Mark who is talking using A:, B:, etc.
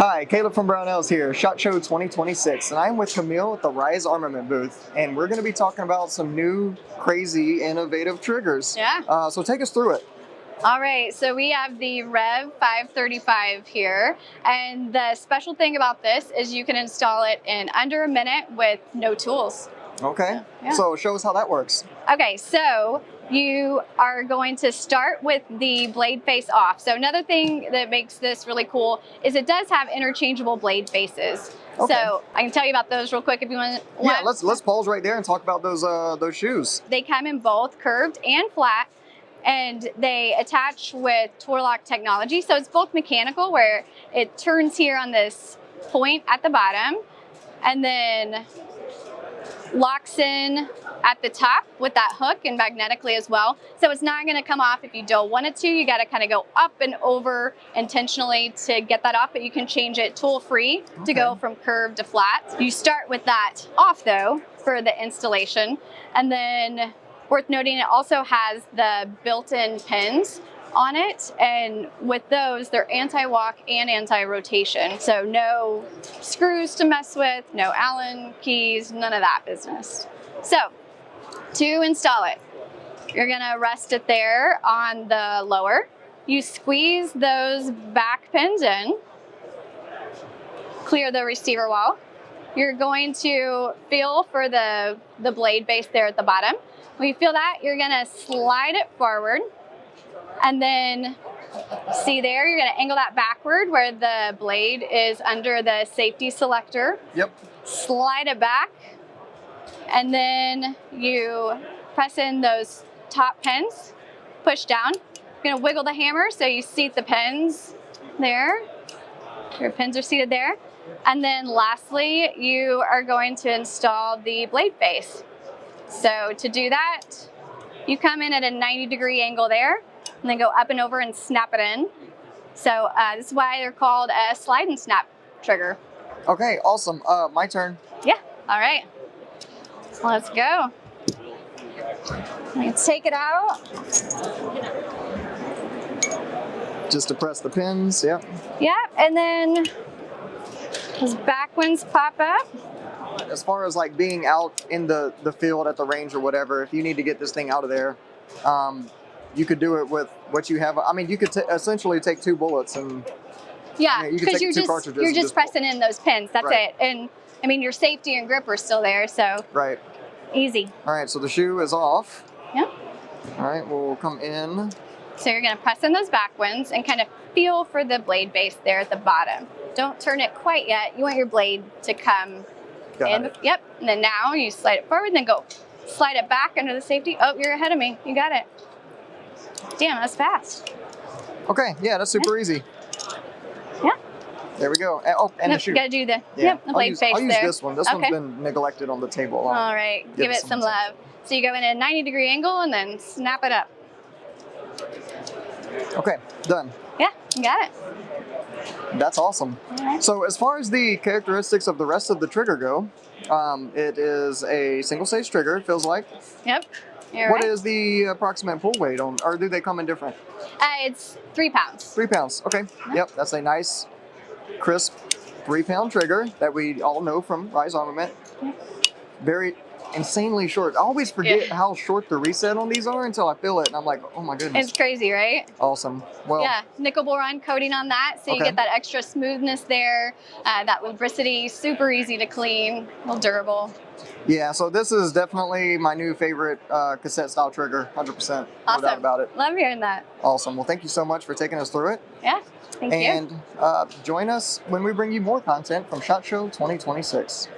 A: Hi, Caleb from Brownells here, SHOT Show 2026, and I'm with Camille at the Rise Armament booth, and we're going to be talking about some new, crazy, innovative triggers.
B: Yeah.
A: So take us through it.
B: All right, so we have the Rev 535 here, and the special thing about this is you can install it in under a minute with no tools.
A: Okay,
B: Yeah.
A: So show us how that works. Okay,
B: so you are going to start with the blade face off. So another thing that makes this really cool is it does have interchangeable blade faces.
A: Okay.
B: So I can tell you about those real quick if you want.
A: Yeah, let's pause right there and talk about those shoes.
B: They come in both curved and flat, and they attach with tour lock technology. So it's both mechanical, where it turns here on this point at the bottom, and then locks in at the top with that hook and magnetically as well. So it's not going to come off if you don't want it to. You got to kind of go up and over intentionally to get that off, but you can change it tool free to go from curved to flat. You start with that off though for the installation, and then worth noting, it also has the built-in pins on it, and with those, they're anti-walk and anti-rotation. So no screws to mess with, no Allen keys, none of that business. So to install it, you're gonna rest it there on the lower. You squeeze those back pins in, clear the receiver wall. You're going to feel for the blade base there at the bottom. When you feel that, you're gonna slide it forward, and then see there, you're gonna angle that backward where the blade is under the safety selector.
A: Yep.
B: Slide it back, and then you press in those top pins, push down. You're gonna wiggle the hammer so you seat the pins there. Your pins are seated there. And then lastly, you are going to install the blade face. So to do that, you come in at a 90-degree angle there, and then go up and over and snap it in. So this is why they're called a slide and snap trigger.
A: Okay, awesome. My turn.
B: Yeah, all right. Let's go. Let's take it out.
A: Just to press the pins, yep.
B: Yep, and then those back ones pop up.
A: As far as like being out in the field at the range or whatever, if you need to get this thing out of there, you could do it with what you have. I mean, you could essentially take 2 bullets and
B: yeah,
A: because
B: you're just pressing in those pins. That's
A: right.
B: it. And I mean, your safety and grip are still there, so
A: right.
B: Easy.
A: All right, so the shoe is off.
B: Yep.
A: All right, we'll come in.
B: So you're gonna press in those back ones and kind of feel for the blade base there at the bottom. Don't turn it quite yet. You want your blade to come in. Yep. And then now you slide it forward, and then go slide it back under the safety. Oh, you're ahead of me. You got it. Damn, that's fast.
A: Okay, yeah, that's super easy.
B: Yeah.
A: There we go. Oh, and the shoe.
B: You gotta do the the blade face
A: I'll use
B: there.
A: this one. This one's been neglected on the table.
B: All right, give it some love. So you go in a 90-degree angle and then snap it up.
A: Okay, done.
B: Yeah, you got it.
A: That's awesome.
B: Right.
A: So as far as the characteristics of the rest of the trigger go, it is a single-stage trigger, it feels like.
B: Yep.
A: What is the approximate pull weight on, or do they come in different?
B: It's 3 pounds.
A: 3 pounds, okay. Yep, that's a nice, crisp 3-pound trigger that we all know from Rise Armament. Very insanely short. I always forget how short the reset on these are until I feel it, and I'm like, oh my goodness.
B: It's crazy, right?
A: Awesome. Well,
B: yeah, nickel boron coating on that, so you get that extra smoothness there, that lubricity, super easy to clean, real durable.
A: Yeah, so this is definitely my new favorite cassette style trigger, 100%.
B: Awesome.
A: No doubt about it.
B: Love hearing that.
A: Awesome. Well, thank you so much for taking us through it.
B: Yeah, thank you.
A: And join us when we bring you more content from SHOT Show 2026.